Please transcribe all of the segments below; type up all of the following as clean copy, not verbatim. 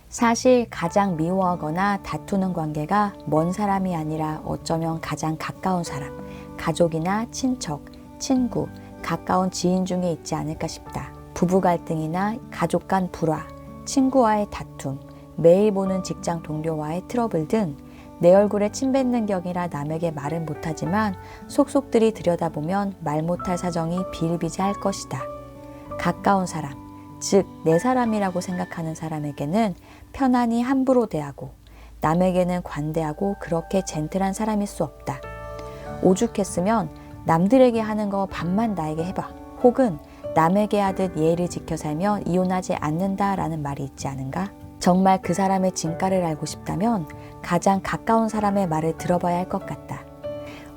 사실 가장 미워하거나 다투는 관계가 먼 사람이 아니라 어쩌면 가장 가까운 사람, 가족이나 친척, 친구, 가까운 지인 중에 있지 않을까 싶다. 부부 갈등이나 가족 간 불화, 친구와의 다툼, 매일 보는 직장 동료와의 트러블 등 내 얼굴에 침 뱉는 격이라 남에게 말은 못하지만 속속들이 들여다보면 말 못할 사정이 비일비재할 것이다. 가까운 사람, 즉 내 사람이라고 생각하는 사람에게는 편안히 함부로 대하고 남에게는 관대하고 그렇게 젠틀한 사람일 수 없다. 오죽했으면 남들에게 하는 거 반만 나에게 해봐. 혹은 남에게 하듯 예의를 지켜 살며 이혼하지 않는다라는 말이 있지 않은가? 정말 그 사람의 진가를 알고 싶다면 가장 가까운 사람의 말을 들어봐야 할 것 같다.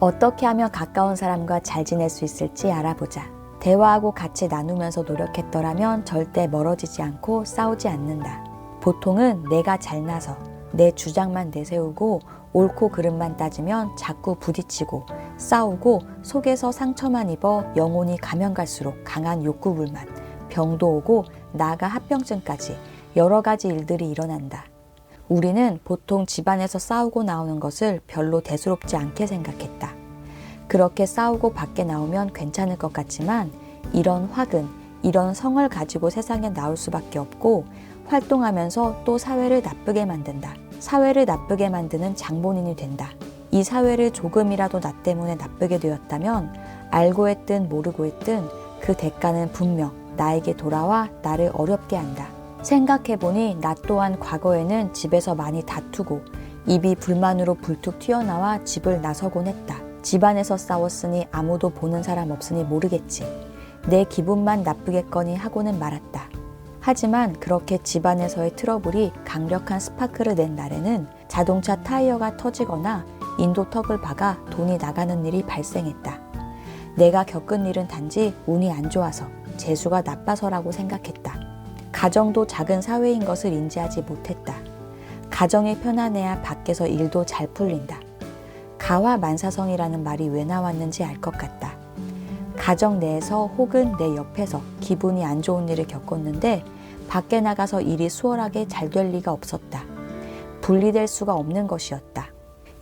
어떻게 하면 가까운 사람과 잘 지낼 수 있을지 알아보자. 대화하고 같이 나누면서 노력했더라면 절대 멀어지지 않고 싸우지 않는다. 보통은 내가 잘나서 내 주장만 내세우고 옳고 그름만 따지면 자꾸 부딪히고 싸우고 속에서 상처만 입어 영혼이 가면 갈수록 강한 욕구불만, 병도 오고 나아가 합병증까지 여러 가지 일들이 일어난다. 우리는 보통 집안에서 싸우고 나오는 것을 별로 대수롭지 않게 생각했다. 그렇게 싸우고 밖에 나오면 괜찮을 것 같지만 이런 화근, 이런 성을 가지고 세상에 나올 수밖에 없고 활동하면서 또 사회를 나쁘게 만든다. 사회를 나쁘게 만드는 장본인이 된다. 이 사회를 조금이라도 나 때문에 나쁘게 되었다면 알고 했든 모르고 했든 그 대가는 분명 나에게 돌아와 나를 어렵게 한다. 생각해보니 나 또한 과거에는 집에서 많이 다투고 입이 불만으로 불뚝 튀어나와 집을 나서곤 했다. 집안에서 싸웠으니 아무도 보는 사람 없으니 모르겠지. 내 기분만 나쁘겠거니 하고는 말았다. 하지만 그렇게 집안에서의 트러블이 강력한 스파크를 낸 날에는 자동차 타이어가 터지거나 인도턱을 박아 돈이 나가는 일이 발생했다. 내가 겪은 일은 단지 운이 안 좋아서, 재수가 나빠서라고 생각했다. 가정도 작은 사회인 것을 인지하지 못했다. 가정이 편안해야 밖에서 일도 잘 풀린다. 가화만사성이라는 말이 왜 나왔는지 알 것 같다. 가정 내에서 혹은 내 옆에서 기분이 안 좋은 일을 겪었는데 밖에 나가서 일이 수월하게 잘 될 리가 없었다. 분리될 수가 없는 것이었다.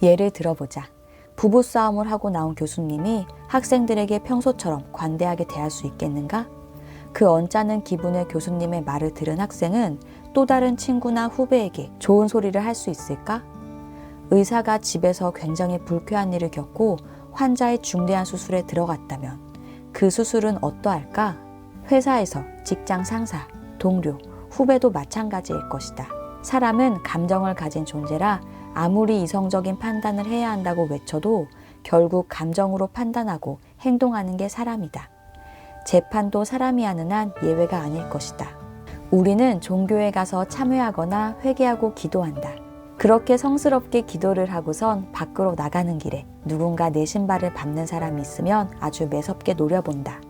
예를 들어보자. 부부싸움을 하고 나온 교수님이 학생들에게 평소처럼 관대하게 대할 수 있겠는가? 그 언짢은 기분의 교수님의 말을 들은 학생은 또 다른 친구나 후배에게 좋은 소리를 할 수 있을까? 의사가 집에서 굉장히 불쾌한 일을 겪고 환자의 중대한 수술에 들어갔다면 그 수술은 어떠할까? 회사에서 직장 상사, 동료, 후배도 마찬가지일 것이다. 사람은 감정을 가진 존재라 아무리 이성적인 판단을 해야 한다고 외쳐도 결국 감정으로 판단하고 행동하는 게 사람이다. 재판도 사람이 하는 한 예외가 아닐 것이다. 우리는 종교에 가서 참회하거나 회개하고 기도한다. 그렇게 성스럽게 기도를 하고선 밖으로 나가는 길에 누군가 내 신발을 밟는 사람이 있으면 아주 매섭게 노려본다.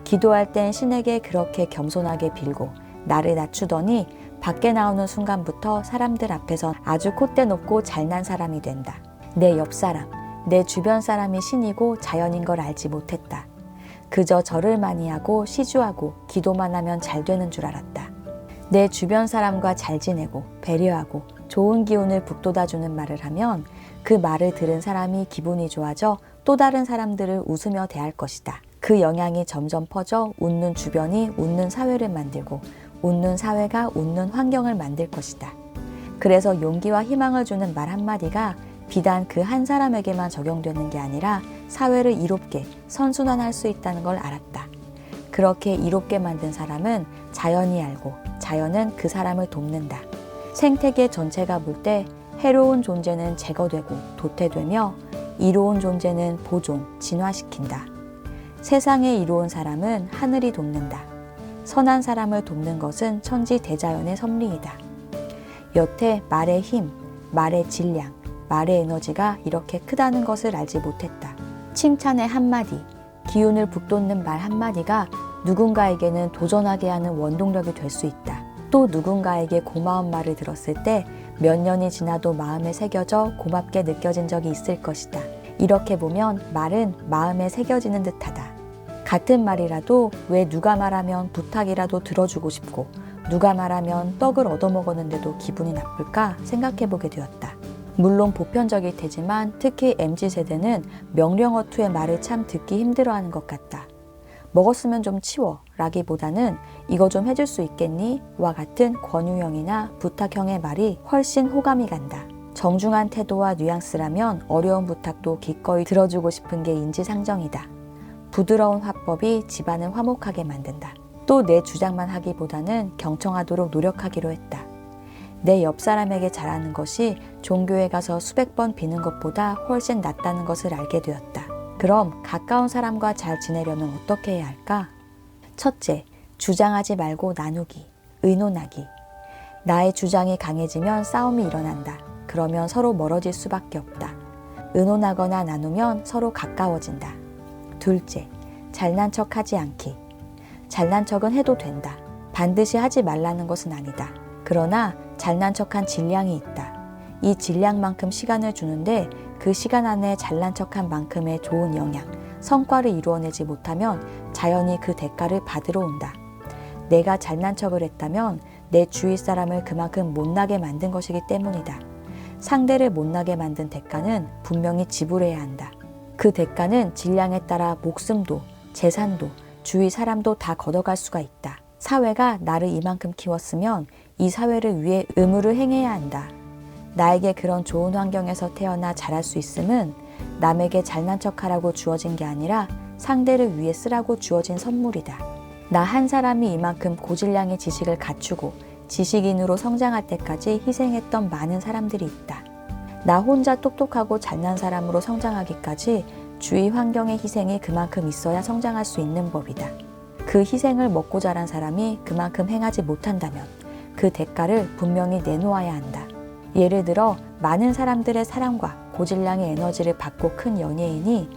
기도할 땐 신에게 그렇게 겸손하게 빌고 나를 낮추더니 밖에 나오는 순간부터 사람들 앞에선 아주 콧대 높고 잘난 사람이 된다. 내 옆 사람, 내 주변 사람이 신이고 자연인 걸 알지 못했다. 그저 절을 많이 하고 시주하고 기도만 하면 잘 되는 줄 알았다. 내 주변 사람과 잘 지내고 배려하고 좋은 기운을 북돋아주는 말을 하면 그 말을 들은 사람이 기분이 좋아져 또 다른 사람들을 웃으며 대할 것이다. 그 영향이 점점 퍼져 웃는 주변이 웃는 사회를 만들고 웃는 사회가 웃는 환경을 만들 것이다. 그래서 용기와 희망을 주는 말 한마디가 비단 그 한 사람에게만 적용되는 게 아니라 사회를 이롭게 선순환할 수 있다는 걸 알았다. 그렇게 이롭게 만든 사람은 자연이 알고 자연은 그 사람을 돕는다. 생태계 전체가 볼 때 해로운 존재는 제거되고 도태되며 이로운 존재는 보존, 진화시킨다. 세상에 이로운 사람은 하늘이 돕는다. 선한 사람을 돕는 것은 천지 대자연의 섭리이다. 여태 말의 힘, 말의 질량, 말의 에너지가 이렇게 크다는 것을 알지 못했다. 칭찬의 한마디, 기운을 북돋는 말 한마디가 누군가에게는 도전하게 하는 원동력이 될 수 있다. 또 누군가에게 고마운 말을 들었을 때 몇 년이 지나도 마음에 새겨져 고맙게 느껴진 적이 있을 것이다. 이렇게 보면 말은 마음에 새겨지는 듯하다. 같은 말이라도 왜 누가 말하면 부탁이라도 들어주고 싶고 누가 말하면 떡을 얻어먹었는데도 기분이 나쁠까 생각해보게 되었다. 물론 보편적일 테지만 특히 MZ세대는 명령어투의 말을 참 듣기 힘들어하는 것 같다. 먹었으면 좀 치워 라기보다는 이거 좀 해줄 수 있겠니? 와 같은 권유형이나 부탁형의 말이 훨씬 호감이 간다. 정중한 태도와 뉘앙스라면 어려운 부탁도 기꺼이 들어주고 싶은 게 인지상정이다. 부드러운 화법이 집안을 화목하게 만든다. 또 내 주장만 하기보다는 경청하도록 노력하기로 했다. 내 옆 사람에게 잘하는 것이 종교에 가서 수백 번 비는 것보다 훨씬 낫다는 것을 알게 되었다. 그럼 가까운 사람과 잘 지내려면 어떻게 해야 할까? 첫째, 주장하지 말고 나누기, 의논하기. 나의 주장이 강해지면 싸움이 일어난다. 그러면 서로 멀어질 수밖에 없다. 의논하거나 나누면 서로 가까워진다. 둘째, 잘난 척하지 않기. 잘난 척은 해도 된다. 반드시 하지 말라는 것은 아니다. 그러나 잘난 척한 질량이 있다. 이 질량만큼 시간을 주는데 그 시간 안에 잘난 척한 만큼의 좋은 영향, 성과를 이루어내지 못하면 자연히 그 대가를 받으러 온다. 내가 잘난 척을 했다면 내 주위 사람을 그만큼 못나게 만든 것이기 때문이다. 상대를 못나게 만든 대가는 분명히 지불해야 한다. 그 대가는 질량에 따라 목숨도, 재산도, 주위 사람도 다 걷어갈 수가 있다. 사회가 나를 이만큼 키웠으면 이 사회를 위해 의무를 행해야 한다. 나에게 그런 좋은 환경에서 태어나 자랄 수 있음은 남에게 잘난 척하라고 주어진 게 아니라 상대를 위해 쓰라고 주어진 선물이다. 나 한 사람이 이만큼 고질량의 지식을 갖추고 지식인으로 성장할 때까지 희생했던 많은 사람들이 있다. 나 혼자 똑똑하고 잘난 사람으로 성장하기까지 주위 환경의 희생이 그만큼 있어야 성장할 수 있는 법이다. 그 희생을 먹고 자란 사람이 그만큼 행하지 못한다면 그 대가를 분명히 내놓아야 한다. 예를 들어 많은 사람들의 사랑과 고질량의 에너지를 받고 큰 연예인이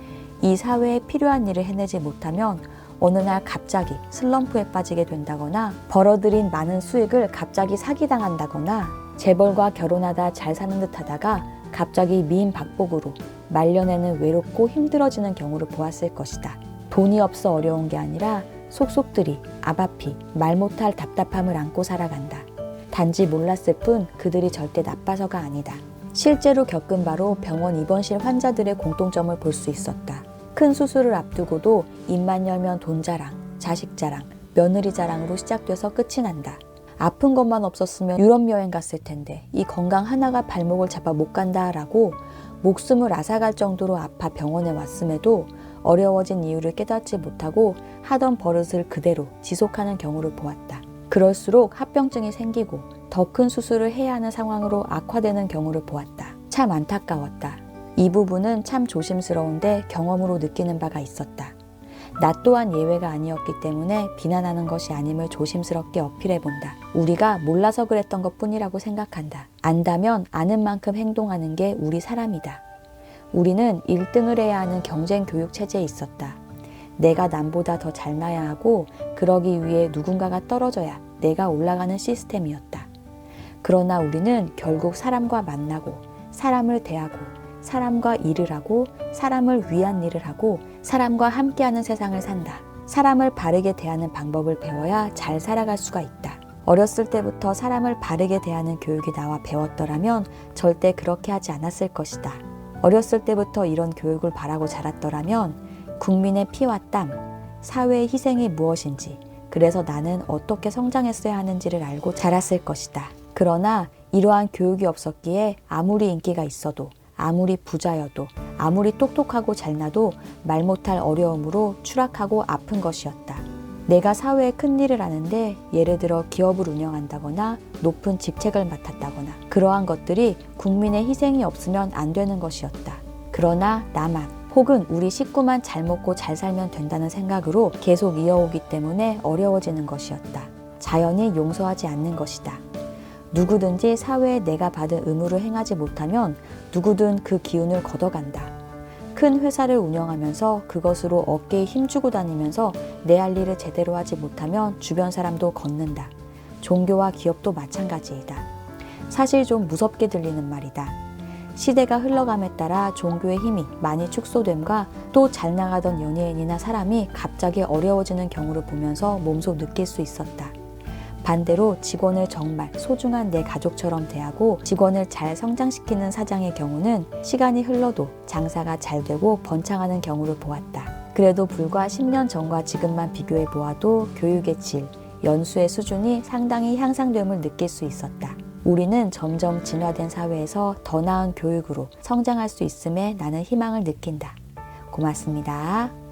이 사회에 필요한 일을 해내지 못하면 어느 날 갑자기 슬럼프에 빠지게 된다거나 벌어들인 많은 수익을 갑자기 사기당한다거나 재벌과 결혼하다 잘 사는 듯 하다가 갑자기 미인박복으로 말년에는 외롭고 힘들어지는 경우를 보았을 것이다. 돈이 없어 어려운 게 아니라 속속들이 아바피 말 못할 답답함을 안고 살아간다. 단지 몰랐을 뿐 그들이 절대 나빠서가 아니다. 실제로 겪은 바로 병원 입원실 환자들의 공통점을 볼 수 있었다. 큰 수술을 앞두고도 입만 열면 돈 자랑, 자식 자랑, 며느리 자랑으로 시작돼서 끝이 난다. 아픈 것만 없었으면 유럽 여행 갔을 텐데 이 건강 하나가 발목을 잡아 못 간다라고 목숨을 앗아갈 정도로 아파 병원에 왔음에도 어려워진 이유를 깨닫지 못하고 하던 버릇을 그대로 지속하는 경우를 보았다. 그럴수록 합병증이 생기고 더 큰 수술을 해야 하는 상황으로 악화되는 경우를 보았다. 참 안타까웠다. 이 부분은 참 조심스러운데 경험으로 느끼는 바가 있었다. 나 또한 예외가 아니었기 때문에 비난하는 것이 아님을 조심스럽게 어필해본다. 우리가 몰라서 그랬던 것뿐이라고 생각한다. 안다면 아는 만큼 행동하는 게 우리 사람이다. 우리는 1등을 해야 하는 경쟁 교육 체제에 있었다. 내가 남보다 더 잘나야 하고 그러기 위해 누군가가 떨어져야 내가 올라가는 시스템이었다. 그러나 우리는 결국 사람과 만나고 사람을 대하고 사람과 일을 하고 사람을 위한 일을 하고 사람과 함께하는 세상을 산다. 사람을 바르게 대하는 방법을 배워야 잘 살아갈 수가 있다. 어렸을 때부터 사람을 바르게 대하는 교육이 나와 배웠더라면 절대 그렇게 하지 않았을 것이다. 어렸을 때부터 이런 교육을 바라고 자랐더라면 국민의 피와 땀, 사회의 희생이 무엇인지, 그래서 나는 어떻게 성장했어야 하는지를 알고 자랐을 것이다. 그러나 이러한 교육이 없었기에 아무리 인기가 있어도 아무리 부자여도 아무리 똑똑하고 잘나도 말 못할 어려움으로 추락하고 아픈 것이었다. 내가 사회에 큰 일을 하는데 예를 들어 기업을 운영한다거나 높은 직책을 맡았다거나 그러한 것들이 국민의 희생이 없으면 안 되는 것이었다. 그러나 나만 혹은 우리 식구만 잘 먹고 잘 살면 된다는 생각으로 계속 이어오기 때문에 어려워지는 것이었다. 자연히 용서하지 않는 것이다. 누구든지 사회에 내가 받은 의무를 행하지 못하면 누구든 그 기운을 걷어간다. 큰 회사를 운영하면서 그것으로 어깨에 힘주고 다니면서 내 할 일을 제대로 하지 못하면 주변 사람도 걷는다. 종교와 기업도 마찬가지이다. 사실 좀 무섭게 들리는 말이다. 시대가 흘러감에 따라 종교의 힘이 많이 축소됨과 또 잘 나가던 연예인이나 사람이 갑자기 어려워지는 경우를 보면서 몸소 느낄 수 있었다. 반대로 직원을 정말 소중한 내 가족처럼 대하고 직원을 잘 성장시키는 사장의 경우는 시간이 흘러도 장사가 잘 되고 번창하는 경우를 보았다. 그래도 불과 10년 전과 지금만 비교해 보아도 교육의 질, 연수의 수준이 상당히 향상됨을 느낄 수 있었다. 우리는 점점 진화된 사회에서 더 나은 교육으로 성장할 수 있음에 나는 희망을 느낀다. 고맙습니다.